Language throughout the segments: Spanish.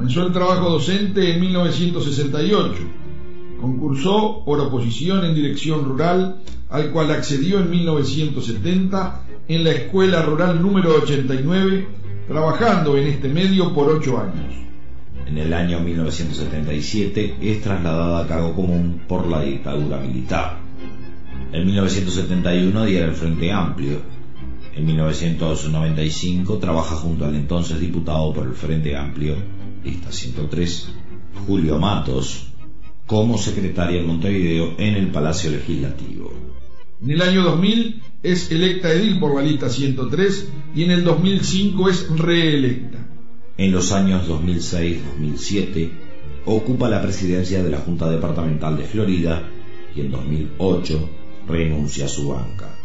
Comenzó el trabajo docente en 1968. Concursó por oposición en dirección rural, al cual accedió en 1970 en la Escuela Rural número 89, trabajando en este medio por 8 años. En el año 1977 es trasladada a cargo común por la dictadura militar. En 1971 adhiere al Frente Amplio. En 1995 trabaja junto al entonces diputado por el Frente Amplio, lista 103, Julio Matos, como secretaria en Montevideo en el Palacio Legislativo. En el año 2000 es electa edil por la lista 103 y en el 2005 es reelecta. En los años 2006-2007 ocupa la presidencia de la Junta Departamental de Florida y en 2008 renuncia a su banca.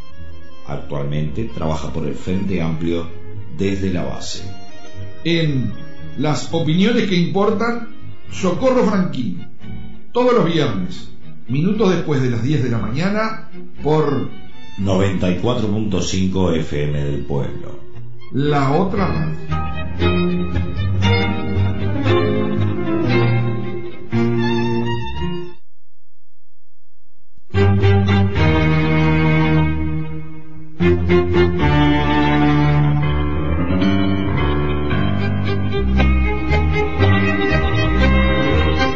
Actualmente trabaja por el Frente Amplio desde la base. En Las Opiniones que Importan, Socorro Franquín, todos los viernes, minutos después de las 10 de la mañana, por 94.5 FM del Pueblo. La Otra Radio.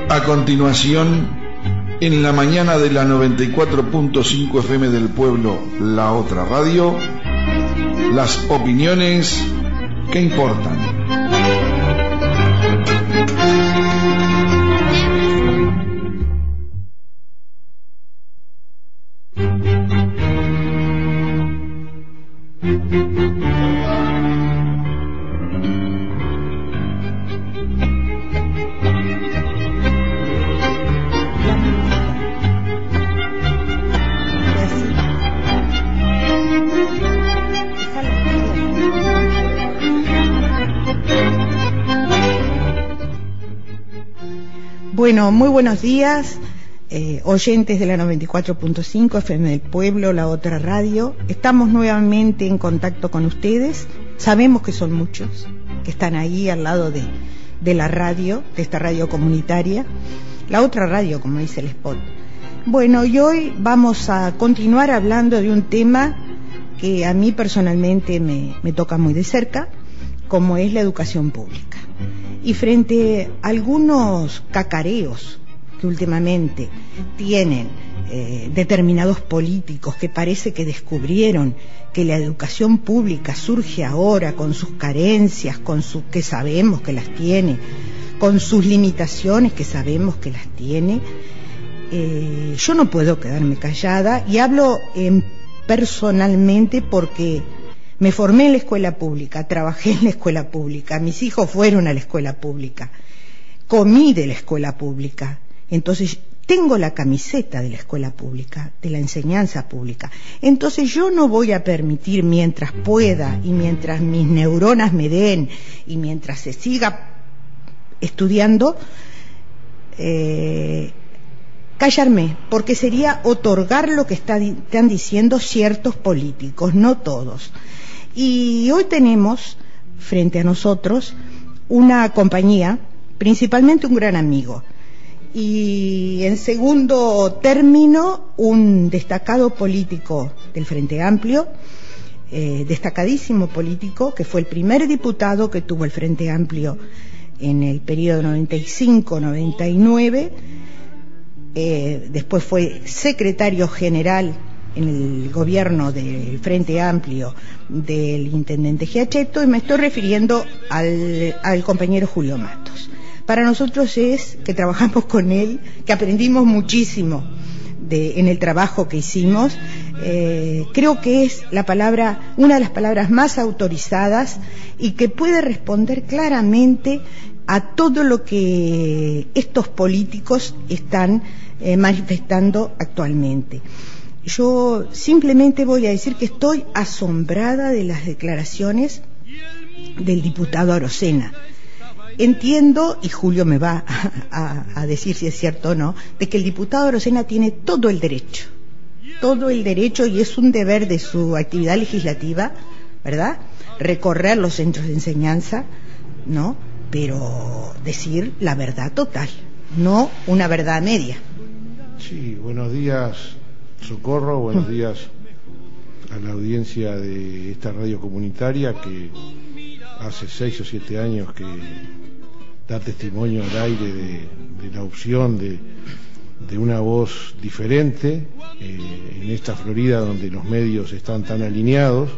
A continuación, en la mañana de la 94.5 FM del Pueblo, La Otra Radio, las opiniones que importan. Bueno, muy buenos días, oyentes de la 94.5 FM del Pueblo, La Otra Radio. Estamos nuevamente en contacto con ustedes. Sabemos que son muchos que están ahí al lado de la radio, de esta radio comunitaria, La Otra Radio, como dice el spot. Bueno, y hoy vamos a continuar hablando de un tema que a mí personalmente me toca muy de cerca, como es la educación pública. Y frente a algunos cacareos que últimamente tienen determinados políticos que parece que descubrieron que la educación pública surge ahora con sus carencias, que sabemos que las tiene, con sus limitaciones que sabemos que las tiene, yo no puedo quedarme callada y hablo personalmente porque me formé en la escuela pública, trabajé en la escuela pública, mis hijos fueron a la escuela pública, comí de la escuela pública, entonces tengo la camiseta de la escuela pública, de la enseñanza pública. Entonces yo no voy a permitir, mientras pueda y mientras mis neuronas me den y mientras se siga estudiando, callarme, porque sería otorgar lo que están diciendo ciertos políticos, no todos. Y hoy tenemos frente a nosotros una compañía, principalmente un gran amigo, y en segundo término un destacado político del Frente Amplio, destacadísimo político, que fue el primer diputado que tuvo el Frente Amplio en el periodo 95-99, después fue secretario general en el gobierno del Frente Amplio del intendente Giacchetto, y me estoy refiriendo al compañero Julio Matos. Para nosotros es que trabajamos con él, que aprendimos muchísimo en el trabajo que hicimos. Creo que es una de las palabras más autorizadas y que puede responder claramente a todo lo que estos políticos están manifestando actualmente. Yo simplemente voy a decir que estoy asombrada de las declaraciones del diputado Arocena. Entiendo, y Julio me va a decir si es cierto o no, de que el diputado Arocena tiene todo el derecho, y es un deber de su actividad legislativa, ¿verdad?, recorrer los centros de enseñanza, ¿no?, pero decir la verdad total, no una verdad media. Sí, buenos días, Socorro, buenos días a la audiencia de esta radio comunitaria que hace 6 o 7 años que da testimonio al aire de la opción de una voz diferente en esta Florida donde los medios están tan alineados,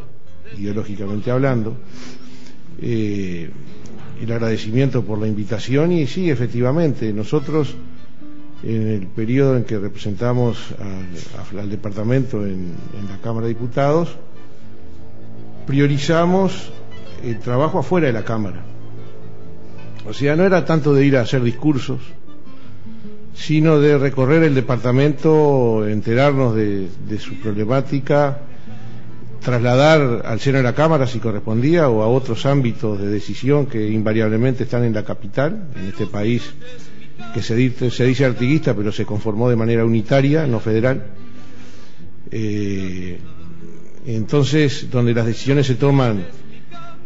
ideológicamente hablando. El agradecimiento por la invitación y sí, efectivamente, nosotros en el periodo en que representamos al departamento en la Cámara de Diputados priorizamos el trabajo afuera de la Cámara. O sea, no era tanto de ir a hacer discursos, sino de recorrer el departamento, enterarnos de su problemática, trasladar al seno de la Cámara si correspondía o a otros ámbitos de decisión que invariablemente están en la capital, en este país que se dice artiguista pero se conformó de manera unitaria, no federal. Entonces, donde las decisiones se toman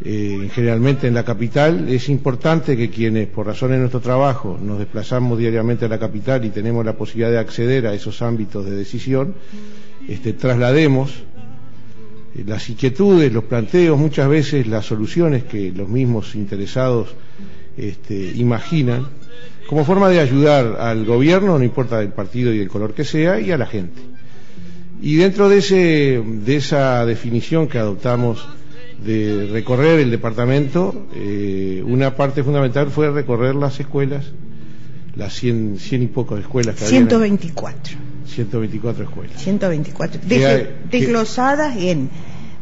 generalmente en la capital, es importante que quienes por razones de nuestro trabajo nos desplazamos diariamente a la capital y tenemos la posibilidad de acceder a esos ámbitos de decisión, traslademos las inquietudes, los planteos, muchas veces las soluciones que los mismos interesados imaginan, como forma de ayudar al gobierno, no importa el partido y el color que sea, y a la gente. Y dentro de esa definición que adoptamos de recorrer el departamento, una parte fundamental fue recorrer las escuelas, las 100 y pocas escuelas que 124. 124 escuelas. 124. Desglosadas en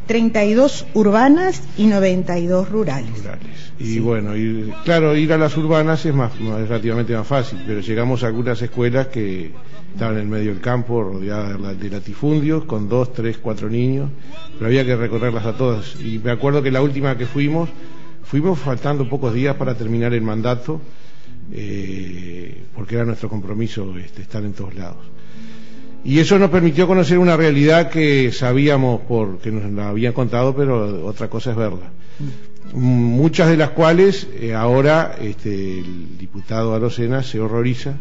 32 urbanas y 92 rurales. Y sí. Bueno, claro, ir a las urbanas es relativamente más fácil, pero llegamos a algunas escuelas que estaban en el medio del campo, rodeadas de latifundios, con 2, 3, 4 niños, pero había que recorrerlas a todas. Y me acuerdo que la última que fuimos faltando pocos días para terminar el mandato, porque era nuestro compromiso estar en todos lados. Y eso nos permitió conocer una realidad que sabíamos porque nos la habían contado, pero otra cosa es verla. Muchas de las cuales ahora el diputado Arocena se horroriza,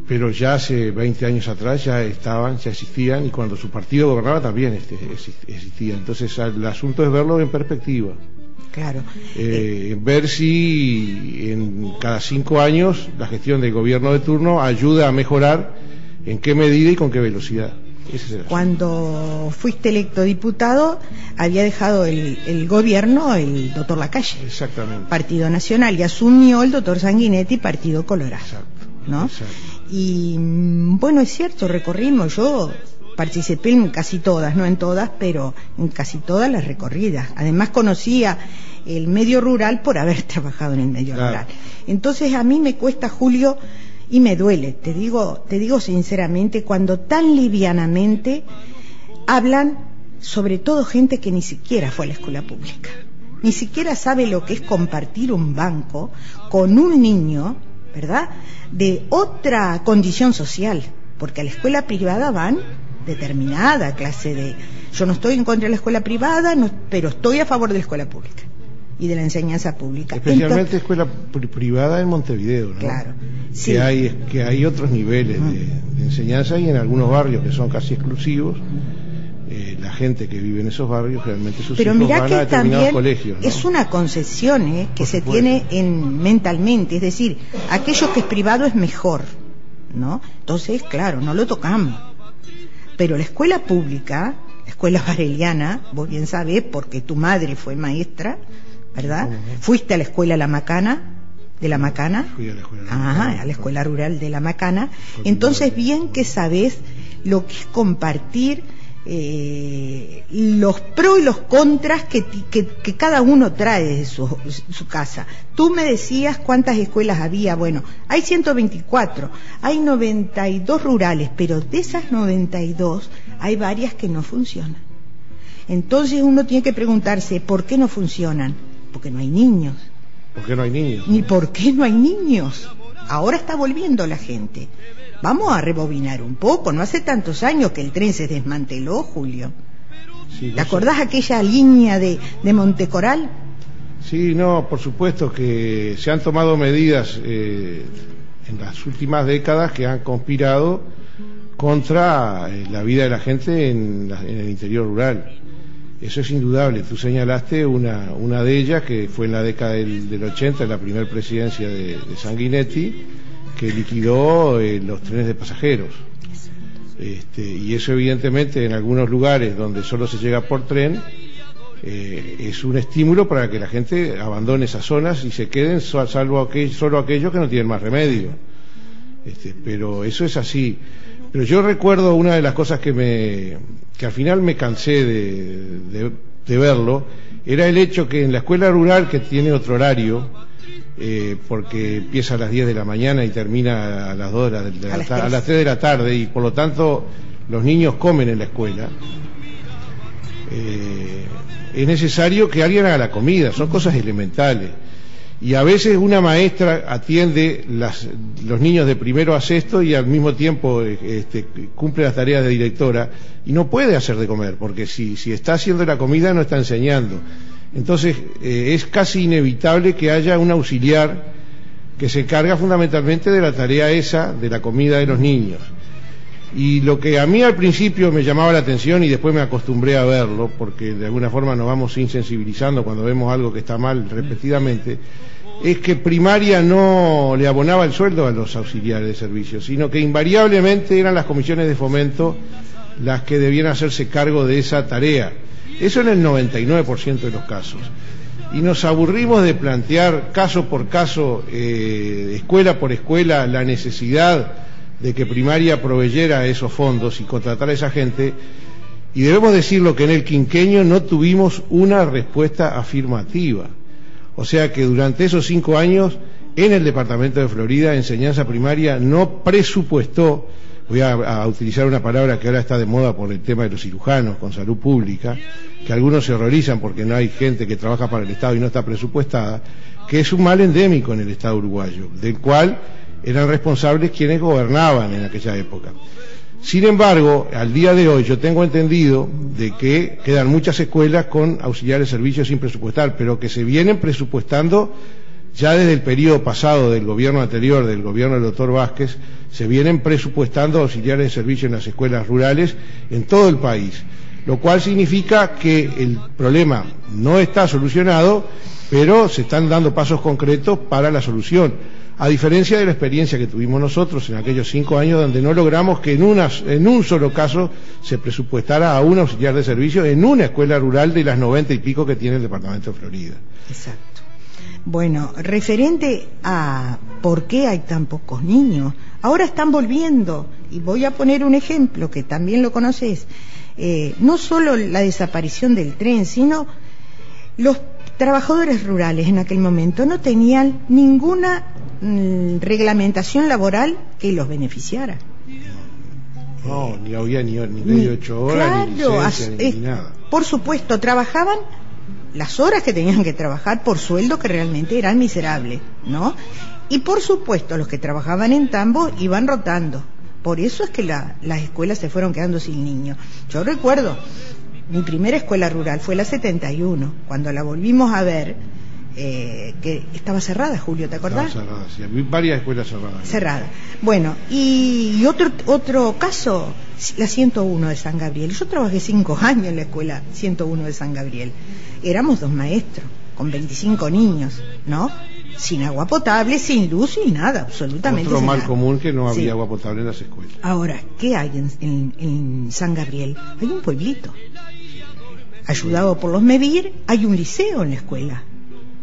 pero ya hace 20 años atrás ya existían, y cuando su partido gobernaba también existía. Entonces el asunto es verlo en perspectiva. Claro. Ver si en cada 5 años la gestión del gobierno de turno ayuda a mejorar, en qué medida y con qué velocidad. Cuando fuiste electo diputado, había dejado el gobierno el doctor Lacalle, exactamente, Partido Nacional, y asumió el doctor Sanguinetti, Partido Colorado. Exacto, ¿no? Exacto. Y bueno, es cierto, recorrimos, yo participé en casi todas, no en todas, pero en casi todas las recorridas. Además conocía el medio rural por haber trabajado en el medio rural. Entonces a mí me cuesta, Julio, y me duele, te digo sinceramente, cuando tan livianamente hablan, sobre todo gente que ni siquiera fue a la escuela pública, ni siquiera sabe lo que es compartir un banco con un niño, ¿verdad?, de otra condición social, porque a la escuela privada van determinada clase de... Yo no estoy en contra de la escuela privada, pero estoy a favor de la escuela pública y de la enseñanza pública. Especialmente escuela privada en Montevideo, ¿no? Claro. Sí. Que hay otros niveles de enseñanza, y en algunos barrios que son casi exclusivos, la gente que vive en esos barrios realmente sus pero hijos mirá van que a determinados también colegios, ¿no? Es una concesión que se tiene mentalmente, es decir, aquello que es privado es mejor, ¿no? Entonces, claro, no lo tocamos. Pero la escuela pública, la escuela bareliana, vos bien sabés, porque tu madre fue maestra, ¿verdad? Fuiste a la escuela de la Macana. Fui a la escuela de la Macana. A la escuela rural de la Macana. Entonces, bien que sabés lo que es compartir los pros y los contras que cada uno trae de su casa. Tú me decías cuántas escuelas había. Bueno, hay 124, hay 92 rurales, pero de esas 92 hay varias que no funcionan. Entonces uno tiene que preguntarse, ¿por qué no funcionan? Porque no hay niños. ¿Por qué no hay niños? Ni por qué no hay niños. Ahora está volviendo la gente. Vamos a rebobinar un poco. No hace tantos años que el tren se desmanteló, Julio. Sí, ¿te acordás aquella línea de Montecoral? Sí, no, por supuesto que se han tomado medidas en las últimas décadas que han conspirado contra la vida de la gente en el interior rural. Eso es indudable. Tú señalaste una de ellas que fue en la década del 80, en la primera presidencia de Sanguinetti, que liquidó los trenes de pasajeros. Y eso evidentemente en algunos lugares donde solo se llega por tren es un estímulo para que la gente abandone esas zonas y se queden solo aquellos que no tienen más remedio. Pero eso es así. Pero yo recuerdo una de las cosas que al final me cansé de verlo, era el hecho que en la escuela rural, que tiene otro horario, porque empieza a las 10 de la mañana y termina a las 2 a las 3 de la tarde, y por lo tanto los niños comen en la escuela, es necesario que alguien haga la comida, son cosas elementales. Y a veces una maestra atiende los niños de primero a sexto y al mismo tiempo cumple las tareas de directora y no puede hacer de comer, porque si está haciendo la comida no está enseñando. Entonces es casi inevitable que haya un auxiliar que se encarga fundamentalmente de la tarea esa, de la comida de los niños. Y lo que a mí al principio me llamaba la atención, y después me acostumbré a verlo, porque de alguna forma nos vamos insensibilizando cuando vemos algo que está mal repetidamente, es que primaria no le abonaba el sueldo a los auxiliares de servicio, sino que invariablemente eran las comisiones de fomento las que debían hacerse cargo de esa tarea. Eso en el 99% de los casos. Y nos aburrimos de plantear caso por caso, escuela por escuela, la necesidad de que primaria proveyera esos fondos y contratar a esa gente, y debemos decirlo que en el quinquenio no tuvimos una respuesta afirmativa. O sea que durante esos 5 años en el departamento de Florida enseñanza primaria no presupuestó, voy a utilizar una palabra que ahora está de moda por el tema de los cirujanos con salud pública, que algunos se horrorizan porque no hay gente que trabaja para el Estado y no está presupuestada, que es un mal endémico en el Estado uruguayo, del cual eran responsables quienes gobernaban en aquella época. Sin embargo, al día de hoy yo tengo entendido de que quedan muchas escuelas con auxiliares de servicios sin presupuestar, pero que se vienen presupuestando ya desde el periodo pasado del gobierno anterior, del gobierno del doctor Vázquez, se vienen presupuestando auxiliares de servicio en las escuelas rurales en todo el país, lo cual significa que el problema no está solucionado, pero se están dando pasos concretos para la solución. A diferencia de la experiencia que tuvimos nosotros en aquellos 5 años donde no logramos que en un solo caso se presupuestara a un auxiliar de servicio en una escuela rural de las 90 y pico que tiene el departamento de Florida. Exacto. Bueno, referente a por qué hay tan pocos niños, ahora están volviendo, y voy a poner un ejemplo que también lo conoces, no solo la desaparición del tren, sino los trabajadores rurales en aquel momento no tenían ninguna reglamentación laboral que los beneficiara. No, ni había ni medio 8 horas, claro, ni licencia, ni nada. Por supuesto, trabajaban las horas que tenían que trabajar por sueldo que realmente eran miserables, ¿no? Y por supuesto, los que trabajaban en tambo iban rotando. Por eso es que las escuelas se fueron quedando sin niños. Yo recuerdo, mi primera escuela rural fue la 71, cuando la volvimos a ver, que estaba cerrada, Julio, ¿te acordás? Estaba cerrada, sí, había varias escuelas cerradas. Cerrada. Bueno, y otro caso, la 101 de San Gabriel. Yo trabajé 5 años en la escuela 101 de San Gabriel. Éramos 2 maestros, con 25 niños, ¿no? Sin agua potable, sin luz, sin nada, absolutamente. Otro mal nada. Común que no había Sí. agua potable en las escuelas. Ahora, ¿qué hay en San Gabriel? Hay un pueblito. Ayudado por los MEVIR, hay un liceo en la escuela.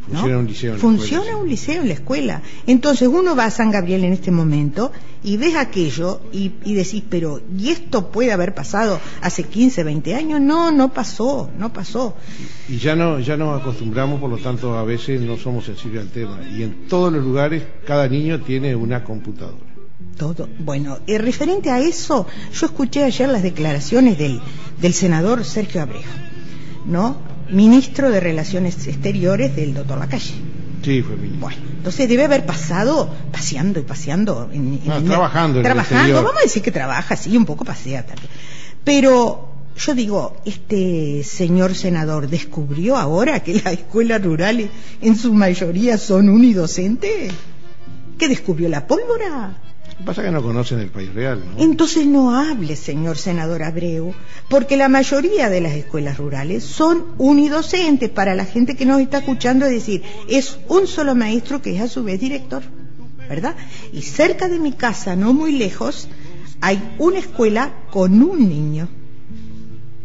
¿no? Funciona un liceo en la Funciona escuela, un liceo en la escuela. Entonces uno va a San Gabriel en este momento y ves aquello y decís, pero ¿y esto puede haber pasado hace 15, 20 años? No pasó. Y ya nos acostumbramos, por lo tanto a veces no somos sensibles al tema. Y en todos los lugares cada niño tiene una computadora. Todo. Bueno, referente a eso, yo escuché ayer las declaraciones del senador Sergio Abrejo, ¿no? Ministro de Relaciones Exteriores del doctor Lacalle. Sí, fue ministro. Bueno, entonces debe haber pasado paseando. Trabajando. Vamos a decir que trabaja, sí, un poco pasea también. Pero yo digo, este señor senador descubrió ahora que las escuelas rurales en su mayoría son unidocentes. ¿Qué descubrió, la pólvora? Lo que pasa es que no conocen el país real, ¿no? Entonces no hable, señor senador Abreu, porque la mayoría de las escuelas rurales son unidocentes. Para la gente que nos está escuchando, es decir, es un solo maestro que es a su vez director, ¿verdad? Y cerca de mi casa, no muy lejos, hay una escuela con un niño.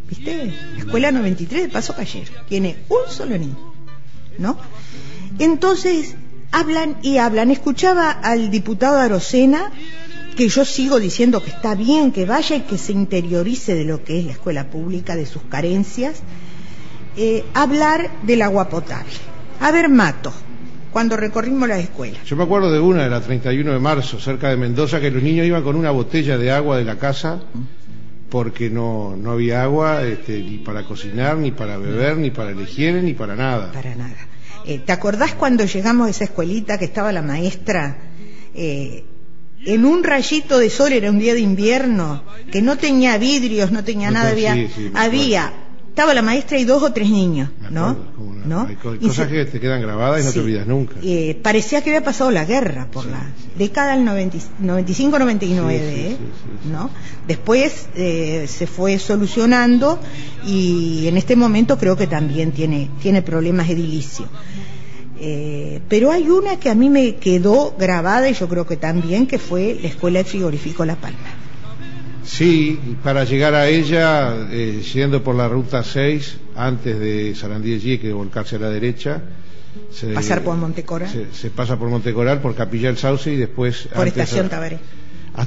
¿Viste? La escuela 93 de Paso Callero tiene un solo niño, ¿no? Entonces hablan y hablan. Escuchaba al diputado Arocena, que yo sigo diciendo que está bien que vaya y que se interiorice de lo que es la escuela pública, de sus carencias, hablar del agua potable. A ver, Mato, cuando recorrimos las escuelas. Yo me acuerdo de una, de la 31 de marzo, cerca de Mendoza, que los niños iban con una botella de agua de la casa porque no había agua ni para cocinar, ni para beber, ni para la higiene, ni para nada. Para nada. ¿Te acordás cuando llegamos a esa escuelita que estaba la maestra en un rayito de sol? Era un día de invierno, que no tenía vidrios, no tenía nada, estaba la maestra y 2 o 3 niños, ¿no? Hay cosas que te quedan grabadas y no te olvidas nunca. Parecía que había pasado la guerra por la década del 95-99, ¿no? Después se fue solucionando y en este momento creo que también tiene problemas edilicios. Pero hay una que a mí me quedó grabada y yo creo que también, que fue la Escuela de Frigorífico La Palma. Sí, para llegar a ella, yendo por la ruta 6, antes de Sarandí de Gí, que volcarse a la derecha, pasar por Montecoral, se pasa por Montecoral, por Capilla del Sauce y después por Estación Tabaré.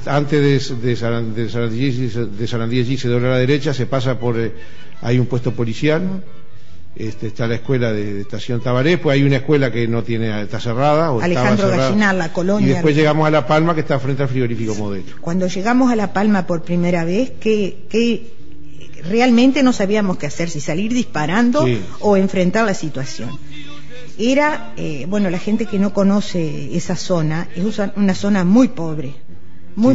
Antes de Sarandí de Gí se dobla a la derecha, se pasa por hay un puesto policial. Está la escuela de Estación Tabaré, pues hay una escuela que no tiene, está cerrada, o Alejandro estaba Gallinal, la colonia. Y después llegamos a La Palma, que está frente al frigorífico Modelo. Cuando llegamos a La Palma por primera vez, que realmente no sabíamos qué hacer, si salir disparando o enfrentar la situación. Era, la gente que no conoce esa zona, es una zona muy pobre,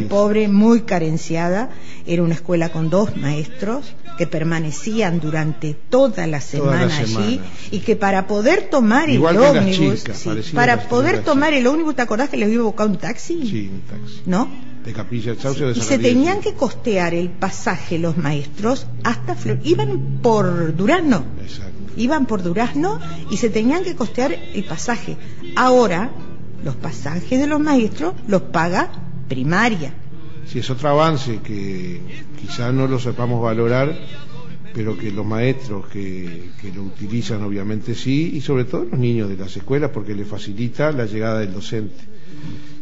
pobre, muy carenciada. Era una escuela con 2 maestros que permanecían durante toda la semana allí, y que para poder tomar el ómnibus, el ómnibus, ¿te acordás que les iba a buscar un taxi? Sí, un taxi. ¿No? De Capilla del Sauce o de Sarandí. Y se tenían que costear el pasaje los maestros hasta iban por Durazno. Exacto. Iban por Durazno y se tenían que costear el pasaje. Ahora los pasajes de los maestros los paga Primaria. Sí, es otro avance que quizás no lo sepamos valorar, pero que los maestros que lo utilizan obviamente sí, y sobre todo los niños de las escuelas, porque les facilita la llegada del docente.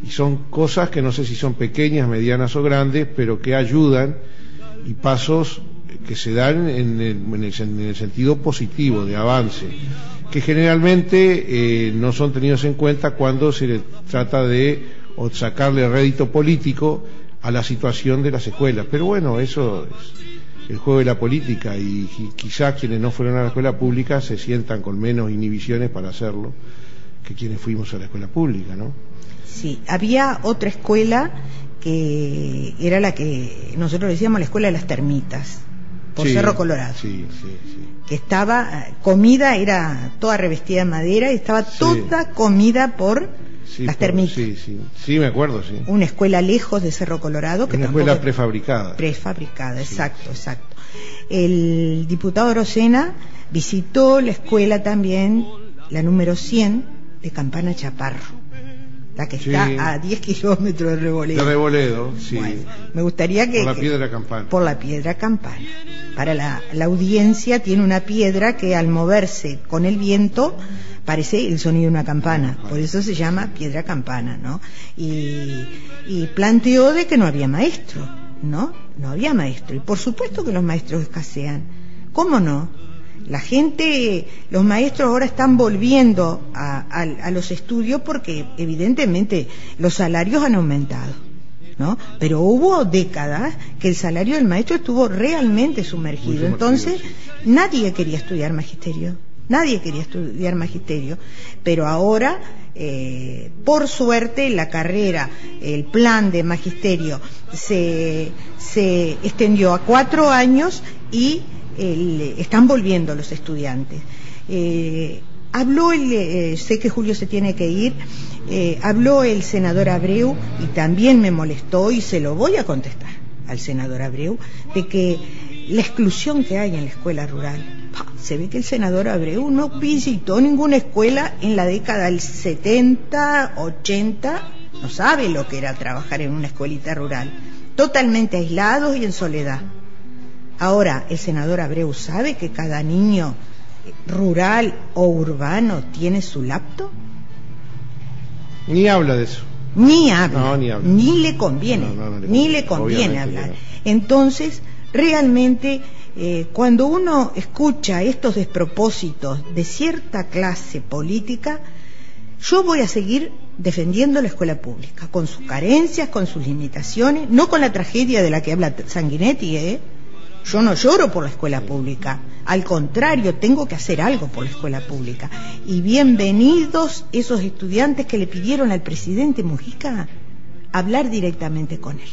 Y son cosas que no sé si son pequeñas, medianas o grandes, pero que ayudan, y pasos que se dan en el sentido positivo de avance, que generalmente no son tenidos en cuenta cuando se le trata de sacarle rédito político a la situación de las escuelas. Pero bueno, eso es el juego de la política, y quizás quienes no fueron a la escuela pública se sientan con menos inhibiciones para hacerlo que quienes fuimos a la escuela pública, ¿no? Sí, había otra escuela que era la que nosotros decíamos la escuela de las termitas, por Cerro Colorado. Sí. Que estaba, comida era toda revestida de madera y estaba toda comida por las termitas. Sí, me acuerdo, sí. Una escuela lejos de Cerro Colorado. Una escuela prefabricada. Exacto. El diputado Arocena visitó la escuela también, la número 100 de Campana Chaparro, la que está a 10 kilómetros de Reboledo. De Reboledo, sí. Bueno, me gustaría que... Por la Piedra Campana. Por la Piedra Campana. Para la audiencia, tiene una piedra que al moverse con el viento parece el sonido de una campana, por eso se llama Piedra Campana, ¿no? Y planteó de que no había maestro, ¿no? No había maestro, y por supuesto que los maestros escasean. ¿Cómo no? La gente, los maestros ahora están volviendo a los estudios porque evidentemente los salarios han aumentado, ¿no? Pero hubo décadas que el salario del maestro estuvo realmente sumergido. Entonces nadie quería estudiar magisterio. Nadie quería estudiar magisterio, pero ahora, por suerte, la carrera, el plan de magisterio se extendió a 4 años y están volviendo los estudiantes. Habló sé que Julio se tiene que ir, habló el senador Abreu y también me molestó, y se lo voy a contestar al senador Abreu, de que la exclusión que hay en la escuela rural. Se ve que el senador Abreu no visitó ninguna escuela en la década del 70, 80, no sabe lo que era trabajar en una escuelita rural, totalmente aislados y en soledad. Ahora, ¿el senador Abreu sabe que cada niño rural o urbano tiene su laptop? Ni habla de eso. Ni habla. No, ni habla. Ni le conviene. Ni le conviene hablar. Entonces, realmente, cuando uno escucha estos despropósitos de cierta clase política, yo voy a seguir defendiendo la escuela pública, con sus carencias, con sus limitaciones, no con la tragedia de la que habla Sanguinetti, Yo no lloro por la escuela pública, al contrario, tengo que hacer algo por la escuela pública. Y bienvenidos esos estudiantes que le pidieron al presidente Mujica hablar directamente con él.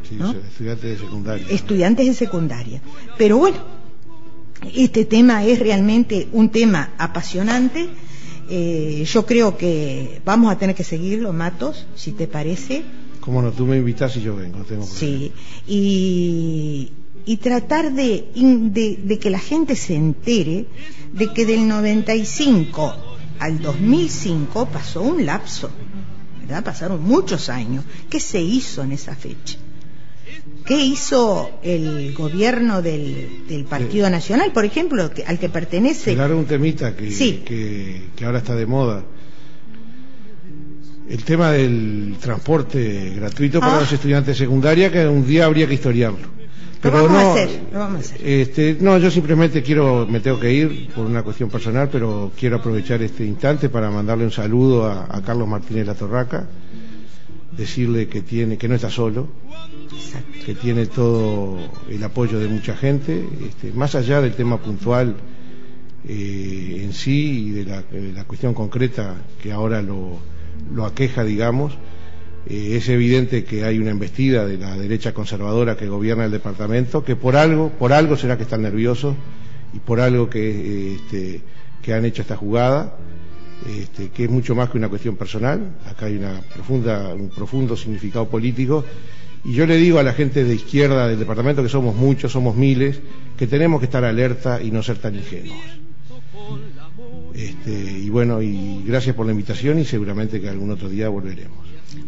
Sí, ¿no? Estudiantes de secundaria. Estudiantes de secundaria. Pero bueno, este tema es realmente un tema apasionante. Yo creo que vamos a tener que seguirlo, Matos, si te parece. Cómo no, tú me invitas y yo vengo, no tengo problema. Sí, y tratar de que la gente se entere de que del 95 al 2005 pasó un lapso, ¿verdad? Pasaron muchos años. ¿Qué se hizo en esa fecha? ¿Qué hizo el gobierno del Partido Nacional, por ejemplo, al que pertenece? Claro, un temita Sí. que ahora está de moda. El tema del transporte gratuito para los estudiantes de secundaria, que un día habría que historiarlo. Pero Lo vamos a hacer. No, yo simplemente me tengo que ir por una cuestión personal, pero quiero aprovechar este instante para mandarle un saludo a Carlos Martínez Latorraca, decirle que no está solo. Exacto. Que tiene todo el apoyo de mucha gente, más allá del tema puntual en sí y de la cuestión concreta que ahora lo aqueja, digamos. Es evidente que hay una embestida de la derecha conservadora que gobierna el departamento, que por algo será que están nerviosos y por algo que han hecho esta jugada, que es mucho más que una cuestión personal. Acá hay un profundo significado político, y yo le digo a la gente de izquierda del departamento, que somos muchos, somos miles, que tenemos que estar alerta y no ser tan ingenuos. Y bueno, y gracias por la invitación, y seguramente que algún otro día volveremos.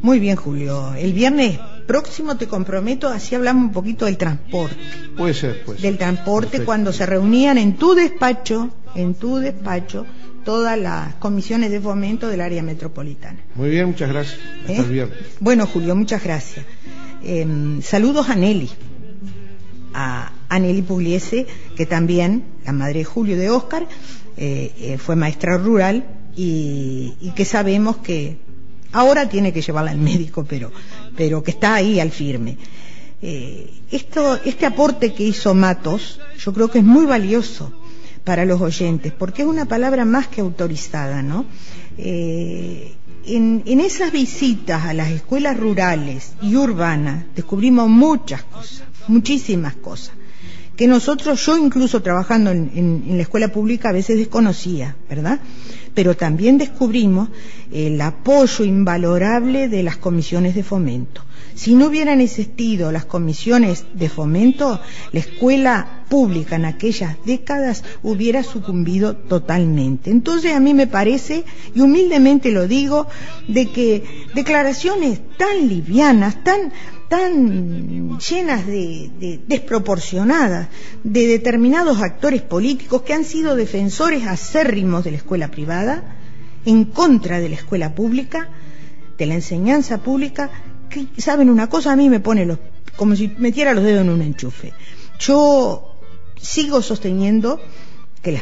Muy bien, Julio. El viernes próximo te comprometo, así hablamos un poquito del transporte. Puede ser. Del transporte. Perfecto. Cuando se reunían en tu despacho, todas las comisiones de fomento del área metropolitana. Muy bien, muchas gracias. Hasta el viernes. Bueno, Julio, muchas gracias. Saludos a Nelly Pugliese, que también, la madre de Julio, de Óscar, fue maestra rural y que sabemos que ahora tiene que llevarla al médico, pero que está ahí al firme. Este aporte que hizo Matos, yo creo que es muy valioso para los oyentes, porque es una palabra más que autorizada, ¿no? En esas visitas a las escuelas rurales y urbanas descubrimos muchas cosas, muchísimas cosas, que yo incluso trabajando en la escuela pública a veces desconocía, ¿verdad? Pero también descubrimos el apoyo invalorable de las comisiones de fomento. Si no hubieran existido las comisiones de fomento, la escuela pública en aquellas décadas hubiera sucumbido totalmente. Entonces a mí me parece, y humildemente lo digo, de que declaraciones tan livianas, tan llenas de desproporcionadas de determinados actores políticos que han sido defensores acérrimos de la escuela privada, en contra de la escuela pública, de la enseñanza pública, que, ¿saben una cosa? A mí me pone como si metiera los dedos en un enchufe. Yo sigo sosteniendo que la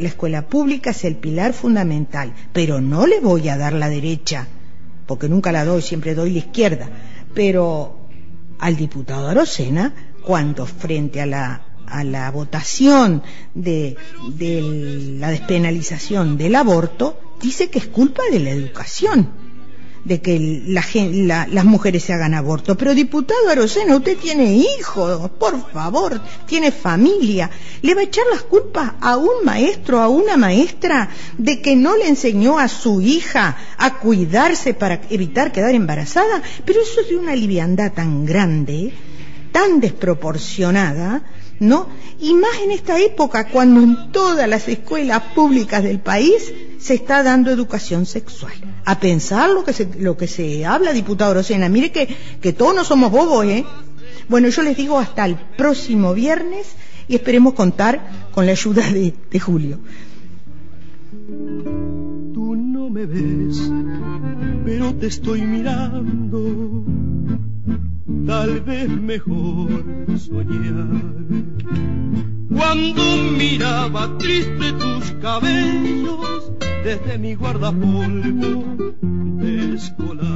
escuela pública es el pilar fundamental, pero no le voy a dar la derecha, porque nunca la doy, siempre doy la izquierda, pero al diputado Arocena, cuando frente a la votación de la despenalización del aborto, dice que es culpa de la educación, de que las mujeres se hagan aborto. Pero diputado Arocena, usted tiene hijos, por favor, tiene familia. ¿Le va a echar las culpas a un maestro, a una maestra, de que no le enseñó a su hija a cuidarse para evitar quedar embarazada? Pero eso es de una liviandad tan grande, tan desproporcionada, ¿no? Y más en esta época, cuando en todas las escuelas públicas del país se está dando educación sexual. A pensar lo que se habla, diputado Arocena. Mire que todos no somos bobos, ¿eh? Bueno, yo les digo hasta el próximo viernes y esperemos contar con la ayuda de Julio. Tú no me ves, pero te estoy mirando. Tal vez mejor soñar. Cuando miraba triste tus cabellos desde mi guardapolvo de escolar.